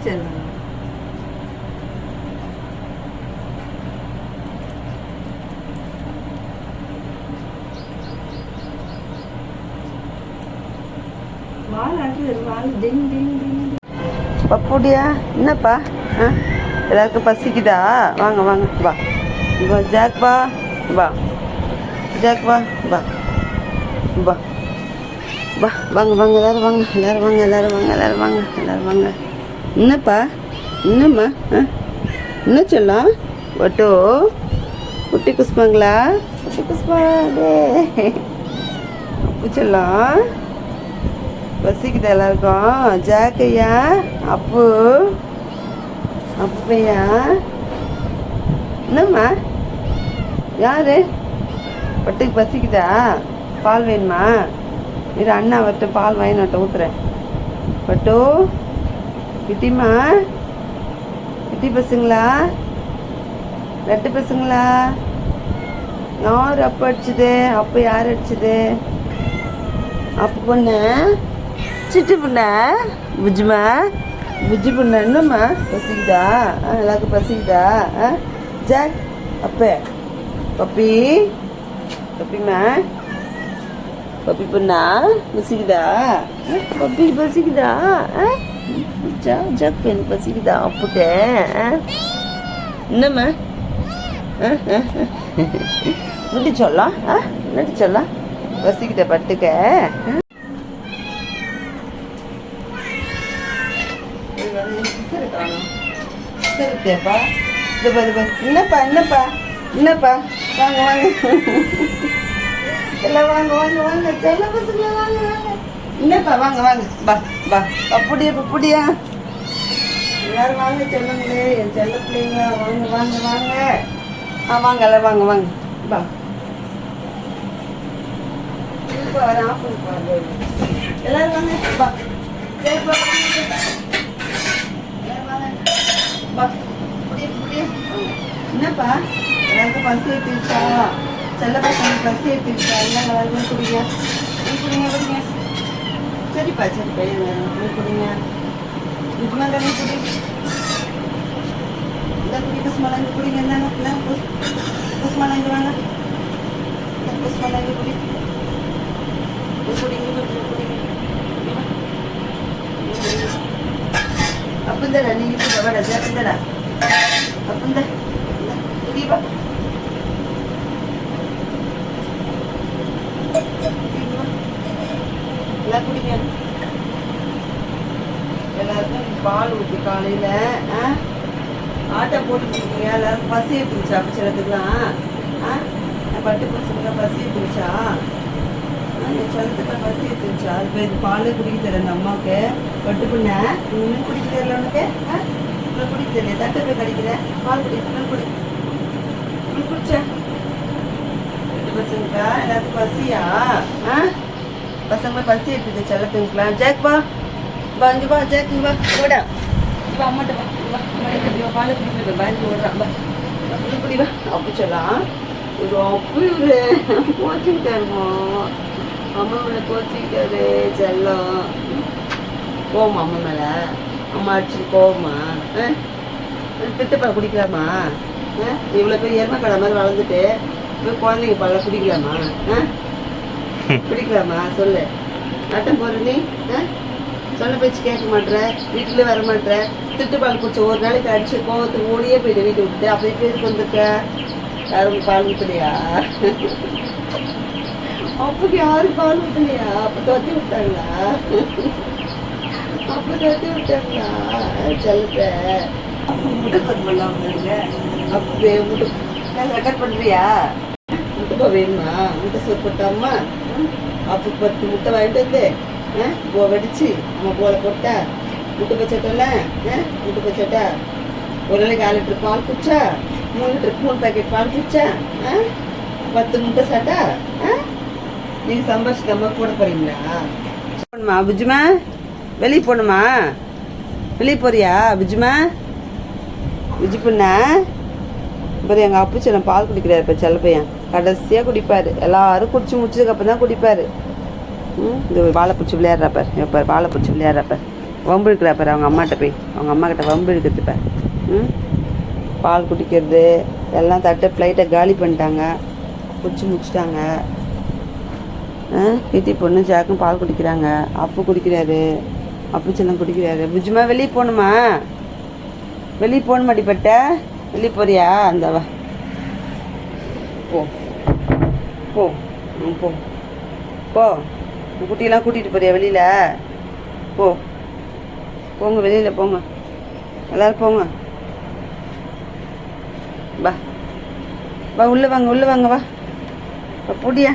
செல்லம். பப்புடியா என்னப்பா? எல்லாருக்கும் பசிக்குதா? வாங்க வாங்க வா வா ஜாக் வா வா ஜாக் வா வா வா வா வாங்க வாங்க எல்லோரும் வாங்க எல்லோரும் வாங்க எல்லோரும் வாங்க எல்லோரும் வாங்க எல்லோரும் வாங்க. என்னப்பா என்னம்மா என்ன சொல்லலாம் ஒட்டோ குட்டி குஸ்பாங்களா? குட்டி குஸ்பா டே அப்பு சொல்லலாம் பசிக்குது எல்லாருக்கும். ஜாக்கையா அப்பு அப்பு பையா என்னம்மா யாரு பட்டுக்கு பசிக்குதா? பால் வேணுமா? இரு அண்ணா வரட்டு பால் வாங்கி நட்ட ஊத்துறேன். பட்டு கிட்டிமா கிட்டி பசுங்களா? ரெட்டு பசுங்களா? யார் அப்போ அடிச்சுது? அப்போ யார் அடிச்சுது? அப்போ பொண்ணு சிட்டு பொண்ணா? புஜ்ஜுமா புஜ்ஜி பொண்ணு என்னம்மா பசிக்குதா? எல்லாருக்கும் பசிக்குதா? ஜாக் அப்பே பப்பி பப்பிம்மா பப்பி பொண்ணா பசிக்குதா? பப்பி பசிக்குதா? ஜாக் பெண் பசிக்குதா? அப்புட்ட என்னம்மா நடி சொல்லலாம் நடி சொல்லலாம் பசிக்கிட்ட பட்டுக்க. சரிப்பா இது பாரு என்னப்பா என்னப்பா என்னப்பா வாங்க வாங்க எல்லாம் வாங்க வாங்க வாங்க செல்ல பசங்க வாங்க வாங்க என்னப்பா வாங்க வாங்க பா பா பப்புடியா பப்புடியா எல்லாரும் வாங்க செல்லுங்களே என் செல்ல பிள்ளைங்க வாங்க வாங்க வாங்க வாங்க எல்லாம் வாங்க வாங்க பா எல்லாரும் வாங்க பா என்னப்பா எல்லாருக்கும் பசி ஏற்றிருச்சா? செல்ல பசங்க பசி ஏற்றிருச்சா? எல்லாம் எல்லாருமே குடிங்க குடிங்க குடிங்க. சரிப்பா சரிப்பா குடிங்க. நிஜமா தானே குடி இந்த குடி குஸ்மலங்கு குடிங்க. என்னங்க குஸ்மலங்கு வாங்க குஸ்மலங்கு குடி அப்பந்தடா நீ வட ஜாக்கந்தடா அப்பந்த குடிப்பா எல்லாம் குடிங்க. எல்லாருக்கும் பால் ஊற்றி காலையில் ஆட்டை போட்டுருக்கீங்க. எல்லாருக்கும் பசி எடுத்துருச்சா? அப்படி சிலத்துக்குலாம் பட்டு பசங்க பசி எடுத்துருச்சா? என் சொல்லத்துக்கு பசி எடுத்துருச்சா? இப்போ இது பால் குடிக்க தெரியல அந்த அம்மாவுக்கு. பட்டு பண்ண இன்னும் குடிக்க தெரியல உனக்கு? இன்னும் குடிக்க தெரியல தட்டை போய் கடிக்கிறேன். பால் குடி குடி குடிச்சேன். பட்டு பசங்கக்கா எல்லாத்துக்கும் பசியா? பசங்க பசி எடுத்துது செல்லத்துங்கலாம். ஜாக் வா வா இங்கே வா ஜாக் வா ஓடா வா அம்மாட்ட வா வா அம்மா பால் குடிக்க பயந்து ஓடுறான் வா குடி வா அப்படி சொல்லலாம். இது அப்படி ஒரு கோச்சிக்கிட்டாருமோ அம்மா மேலே கோச்சிக்கிட்டாரு செல்லம். கோவமா அம்மா மேலே? அம்மா அடிச்சு கோவமா? பித்தப்பா குடிக்கலாமா? இவ்வளோ பேர் எருமை கடை மாதிரி வளர்ந்துட்டு போய் குழந்தைங்க பால் குடிக்கலாமா? குடிக்கலாமா? சொல்லு. நட்டம் போகிற நீ சொல்ல பேச்சு கேட்க மாட்டேற, வீட்டிலே வர மாட்டேற. திட்டுப்பால் குடிச்ச ஒரு நாளைக்கு அடிச்சு கோவத்துக்கு ஓடியே போயிட்டு வீட்டை விட்டு அப்படியே பேருக்கு வந்துருக்க. யாரும் பால் ஊற்றலையா? அப்படி யாரும் பால் ஊற்றலையா? அப்போ தொத்தி விட்டாங்களா? அப்போ தொத்தி விட்டாங்களா? செல்லத்தை முட்டை கட் பண்ணலாம் வந்துருங்க. அப்படியே முட்டை கட் பண்ணுறியா? முட்டைப்பா வேணுமா? முட்டை சோறு போட்டாமா? அப்போ 10 முட்டை வாங்கிட்டு வந்து வெடிச்சு நம்ம போல போட்டா முட்டை பச்சட்டல முட்டை பச்சட்டா ஒரு நாளைக்கு 4 லிட்டர் பால் குடிச்சா 3 பேக்கெட் பால் குடிச்சா 10 முட்டை சாட்டா நீங்கள் சம்பாதிச்சுக்காம போட போறீங்களா? போகணுமா புஜ்ஜுமா? வெளியே போகணுமா? வெளியே போறியா புஜ்ஜுமா? புஜ்ஜு பொண்ணா பாரு எங்கள் அப்பு செல்லம் பால் குடிக்கிறாரு. இப்போ செல்ல பையன் கடைசியாக குடிப்பார். எல்லாரும் குடிச்சு முடிச்சதுக்கப்புறம் தான் குடிப்பார். இந்த வாழை பிடிச்சி விளையாடுறாப்பார். எப்போ வாழை பிடிச்சி விளையாடுறாப்பார். வம்பு இருக்கிறா பாரு அவங்க அம்மாட்ட போய் அவங்க அம்மா கிட்ட வம்பு எடுக்கிறதுப்ப. பால் குடிக்கிறது எல்லாம் தட்டை ஃப்ளைட்டை காலி பண்ணிட்டாங்க, குடிச்சு முடிச்சிட்டாங்க. கிட்டி பொண்ணு ஜாக்கும் பால் குடிக்கிறாங்க, அப்பு குடிக்கிறாரு, அப்பு செல்லம் குடிக்கிறாரு. புஜ்ஜுமா வெளியே போகணுமா? வெளியே போகணும் அடிப்பட்ட வெளியே போறியா? அந்த போ போ போ போ குட்டியெல்லாம் கூட்டிகிட்டு போறியா வெளியில்? போ போங்க வெளியில் போங்க, எல்லோரும் போங்க. வா வா உள்ளே வாங்க, உள்ளே வாங்க, வா புடியா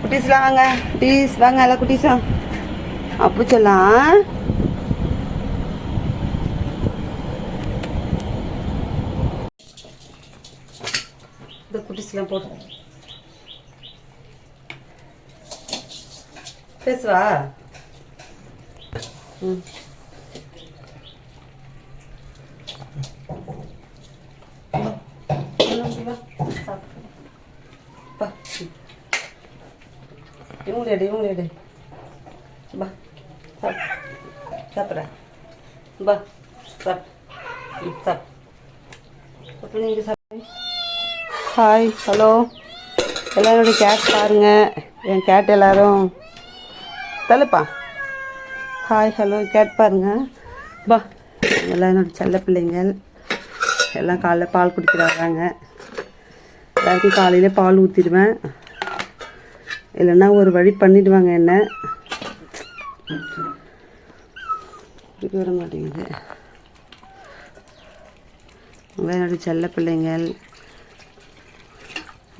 குட்டீஸ்லாம் வாங்க, குட்டீஸ் வாங்க, எல்லாம் குட்டீஸா அப்பு செல்லாம். இந்த குட்டீஸ்லாம் போட்டு பேசுவா. இவங்களே பா சாப்பிட்றேன் பா அப்போ நீங்கள் சாப்பிட்றீங்க. ஹாய் ஹலோ எல்லோரும் என்னுடைய கேட் பாருங்கள், என் கேட் எல்லோரும் தலைப்பா. ஹாய் ஹலோ கேட் பாருங்க பா. எல்லாம் என்னோடய செல்ல பிள்ளைங்கள் எல்லாம் காலைல பால் குடிக்கிற வராங்க. எல்லாருக்கும் காலையிலே பால் ஊற்றிடுவேன், இல்லைன்னா ஒரு வழி பண்ணிவிடுவாங்க என்ன. இது வர மாட்டேங்குது. என்னோடய செல்ல பிள்ளைங்கள்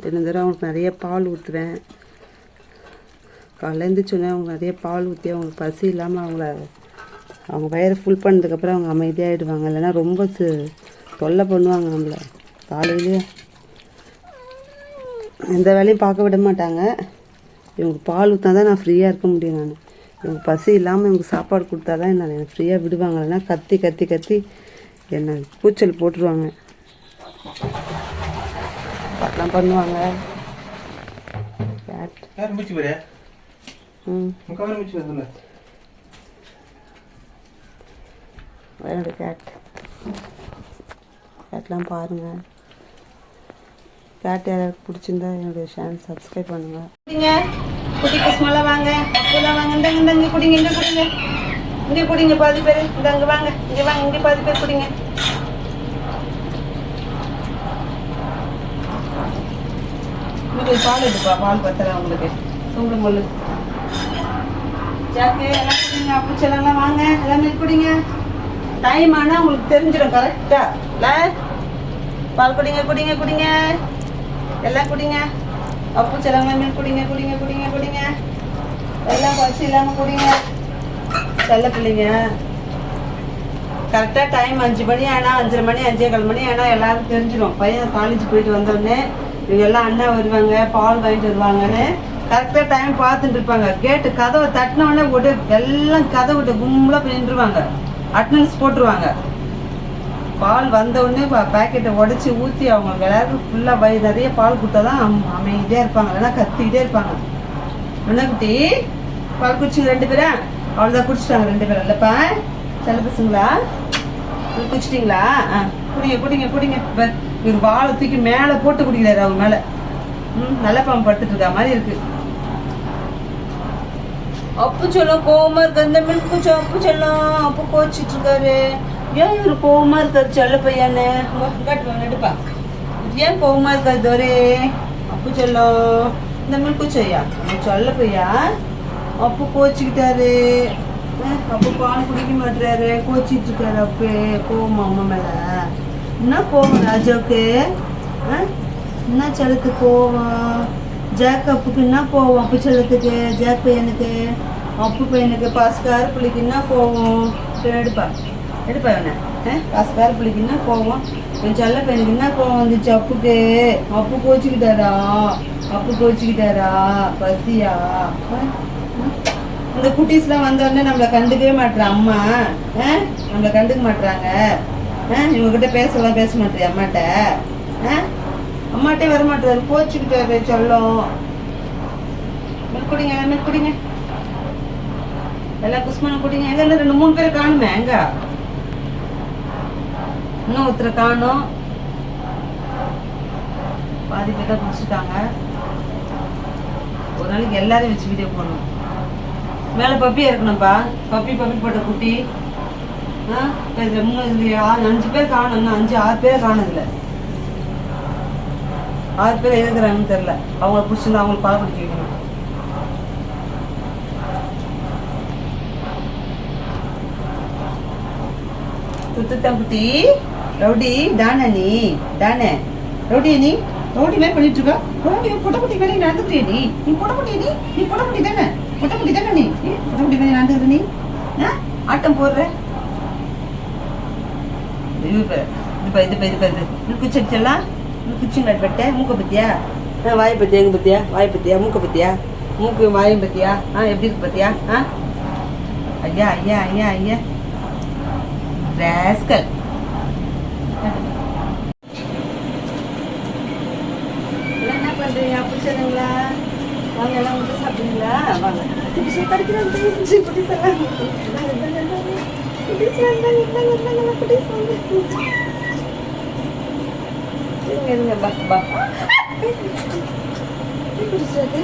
தினந்தரம் அவங்களுக்கு நிறைய பால் ஊற்றுவேன். காலையில் எழுந்திரிச்சோன்னே அவங்க நிறைய பால் ஊற்றி அவங்களுக்கு பசி இல்லாமல் அவங்க வயிறை ஃபுல் பண்ணதுக்கப்புறம் அவங்க அமைதியாகிடுவாங்க. இல்லைன்னா ரொம்ப தொல்லை பண்ணுவாங்க நம்மளை. காலையிலேயே எந்த வேலையும் பார்க்க விட மாட்டாங்க. இவங்க பால் ஊற்றினா தான் நான் ஃப்ரீயாக இருக்க முடியும். நான் இவங்க பசி இல்லாமல் இவங்க சாப்பாடு கொடுத்தா தான் எனக்கு ஃப்ரீயாக விடுவாங்க. இல்லைன்னா கத்தி கத்தி கத்தி என்ன கூச்சல் போட்டுருவாங்க, அதெல்லாம் பண்ணுவாங்க. என்னோட கேட்லாம் பாருங்கள். கேட் யாராவது பிடிச்சிருந்தா என்னுடைய சேனல் சப்ஸ்கிரைப் பண்ணுங்கள். குடிங்க குட்டி பசுமெல்லாம் வாங்க, அப்போதான் வாங்க. இந்தங்க குடிங்க, இங்கே குடிங்க, இங்கே குடிங்க பாதி பேர். இந்தங்க வாங்க, இங்கே வாங்க, இங்கே பாதி பேர் குடிங்க. உங்களுக்கு பால் எடுப்பா, பால் பத்தல உங்களுக்கு சூடு முள்ளு ஜாக்கு எல்லாம் குடிங்க. அப்பச்செல்லாம் வாங்க, எல்லாமே குடிங்க. டைம் ஆனால் உங்களுக்கு தெரிஞ்சிடும் கரெக்டாக. இல்லை பால் குடிங்க குடிங்க குடிங்க, எல்லாம் குடிங்க. அப்பச்செல்லாம் மீன் குடிங்க குடிங்க குடிங்க குடிங்க, எல்லாம் பசி இல்லாமல் குடிங்க. செல்ல பிள்ளைங்க கரெக்டாக டைம் 5 மணி ஆனால் 5:30 மணி 5:15 மணி ஆனால் எல்லாருக்கும் தெரிஞ்சிடும். பையன் காலேஜ் போயிட்டு வந்தோடனே இவங்க எல்லாம் அண்ணா வருவாங்க, பால் வாங்கிட்டு வருவாங்கன்னு கரெக்டாக டைம் பார்த்துட்டு இருப்பாங்க. கேட்டு கதவை தட்டினோடனே விட்டு எல்லாம் கதவை விட்டு கும்பலாக போய் நின்றுவாங்க, அட்டனன்ஸ் போட்டுருவாங்க. பால் வந்தவுடனே பேக்கெட்டை உடச்சி ஊற்றி அவங்க எல்லாருக்கும் ஃபுல்லாக நிறைய பால் கொடுத்தா தான் அமைதியாக இருப்பாங்க, இல்லைன்னா கத்திக்கிட்டே இருப்பாங்க. என்ன குட்டி பால் குடிச்சிங்க 2 பேரும்? அவ்வளோதான் குடிச்சிட்டாங்க 2 பேரும். இல்லைப்பா செல்ல பசங்களா குடிச்சிட்டிங்களா? குடிங்க குடிங்க குடிங்க. ஒரு வாழை தூக்கி மேலே போட்டு குடிக்கிறாரு அவங்க மேலே. நல்ல பாம்பு படுத்துட்டு இருக்கா மாதிரி இருக்கு. அப்பு சொல்லும் கோவமா இருக்கு அந்த மில்க் குச்சம். அப்பு சொல்லும் அப்பு கோச்சிட்டு இருக்காரு. ஏன் இவரு கோவமா இருக்காரு செல்ல பையன்னு? நடுப்பா ஏன் கோவமா இருக்காரு தோரே? அப்பு சொல்லும் இந்த மில்க் குச்சையா சொல்ல பையா அப்பு கோச்சிக்கிட்டாரு. அப்பு பால் குடிக்க மாட்டுறாரு, கோச்சிட்டு இருக்காரு. அப்பு கோவமா அம்மா மேல என்ன கோவம் ராஜாவுக்கு? என்ன செல்லத்துக்கு கோவம்? ஜாக் அப்புக்கு என்ன கோவம்? அப்பு செல்லத்துக்கு ஜாக் பையனுக்கு அப்பு பையனுக்கு பாஸ்கார பிள்ளைக்கு என்ன கோவம்? எடுப்பா எடுப்பா இவனை பாஸ்கார பிள்ளைக்கு என்ன கோவம்? என் செல்ல பையனுக்கு என்ன கோவம் வந்துச்சு அப்புக்கு? அப்பு கோச்சிக்கிட்டாரா? அப்பு கோச்சிக்கிட்டாரா? பசியா? இந்த குட்டீஸ்லாம் வந்தோடனே நம்மளை கண்டுக்கவே மாட்டுறா அம்மா. நம்மளை கண்டுக்க மாட்டுறாங்க. இவங்ககிட்ட பேசலாம் பேச மாட்டேன் அம்மாட்ட. அம்மாட்டே வர மாட்டாரு, கோச்சுக்கிட்டாரு சொல்லும். மில்க் குடிங்க மில்க் குடிங்க, எல்லா குஸ்மான குட்டிங்க எங்க இருந்து 2-3 பேர் காணுமே எங்க இன்னும் ஒருத்தர் காணும் பாதி பேர் தான் குடிச்சிட்டாங்க ஒரு நாளைக்கு எல்லாரையும் வச்சு வீடியோ போடணும் மேலே பப்பியாக இருக்கணும்ப்பா பப்பி போட்ட குட்டி இதில் 5 பேர் காணும் இன்னும் 5-6 பேர் காணுதில்ல 6 பேர் இருக்கிறாங்கன்னு தெரில அவங்கள பிடிச்சிருந்தா அவங்களுக்கு பால் குடிக்க வைக்கணும் துத்துத்தான் குட்டி ரவுடி தானே ரவுடி நீ ரவுடி மாதிரி பண்ணிட்டு இருக்கா ரவுடி பொட்டக்குட்டி மாதிரி நடந்துக்கிறிய நீ பொட்டக்குட்டி தானே நீ பொட்டக்குட்டி மாதிரி நடந்துக்கிற நீ ஆட்டம் போடுற இது குச்சிச்செல்லாம் குச்சிங்க பட்ட மூக்கை பத்தியா வாயை பத்தியா எங்க பத்தியா வாயை பத்தியா மூக்கை பத்தியா மூக்கு வாயும் பத்தியா எப்படி இருக்கு பத்தியா ஐயா ராஸ்கல் என்ன பண்றீங்க பிடிச்சதுங்களா வாங்க எல்லாம் வந்து சாப்பிடுங்களா வாங்க இருங்க பா பிடிச்சது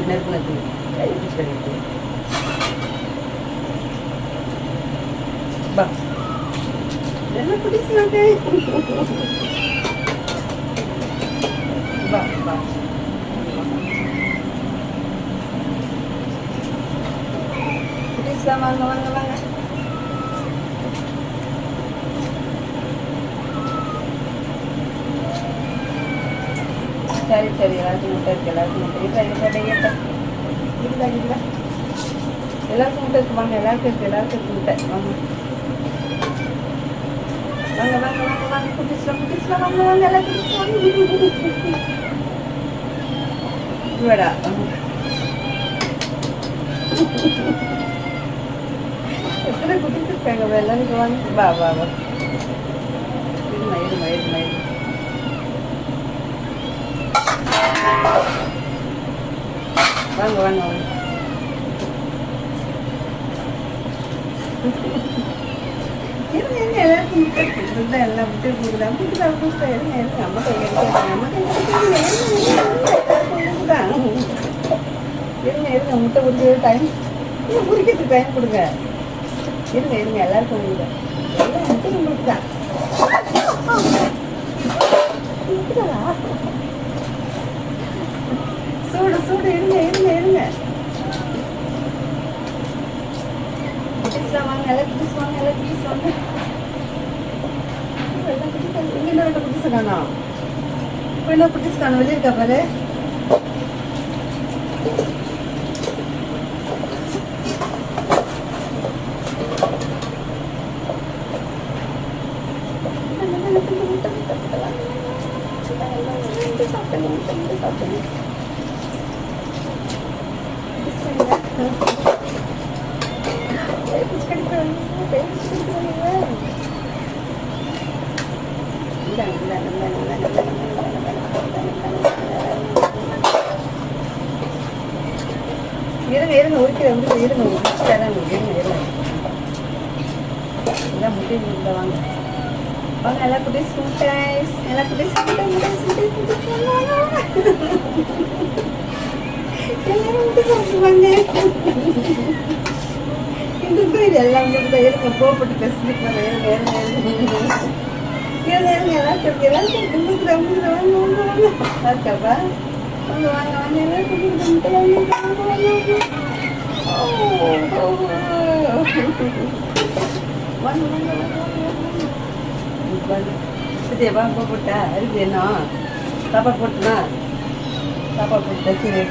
நெருக்குனது கை பிடிச்சு பா என்ன பிடிச்சாங்க பா பிடிச்சலாம் வாங்க சரி எல்லாருக்கும் முட்டை இருக்கு எல்லாருக்கும் முட்டை இல்லை எல்லாருக்கும் முட்டை இருக்கு வாங்க எல்லாருக்கும் முட்டை வாங்க குட்டிஸ்லாம் வாங்க எல்லாம் வேடா எத்தனை குட்டிஸ் இருக்காங்க எல்லாருக்கும் வாங்க வா இருமா வாங்க எல்லாருக்கும் முட்டை கொடுக்குறது எல்லாம் முட்டை கொடுக்குறாங்க புதுசாக இருங்க அம்மா இருங்க முட்டை கொடுக்குறது டைம் குறிக்கிறதுக்கு டைம் கொடுங்க இருங்க எல்லாருக்கும் கொடுங்க எல்லாம் முட்டை உங்களுக்கு தான் சூடு இருங்க வாங்க எல்லாம் குட்டிஸ் வாங்க இங்கே ரெண்டு குட்டிஸ் காணோம் இப்போ என்ன குட்டிஸ் காணும் வெளியே இருக்கா பாரு சாப்பிட்டேன் இருங்க உரிக்கிறேன் இருங்க எல்லாம் முட்டை வாங்க எல்லா குட்டீஸ் முட்டைஸ் சாப்பிடுவாங்க இந்த பேர் எல்லாம் இருங்க போட்டு பேசிட்டு இருக்காப்பா வாங்க சத்தியப்பா போட்டா இருக்கு என்ன சாப்பாடு போட்டுனா சாப்பாடு போட்டு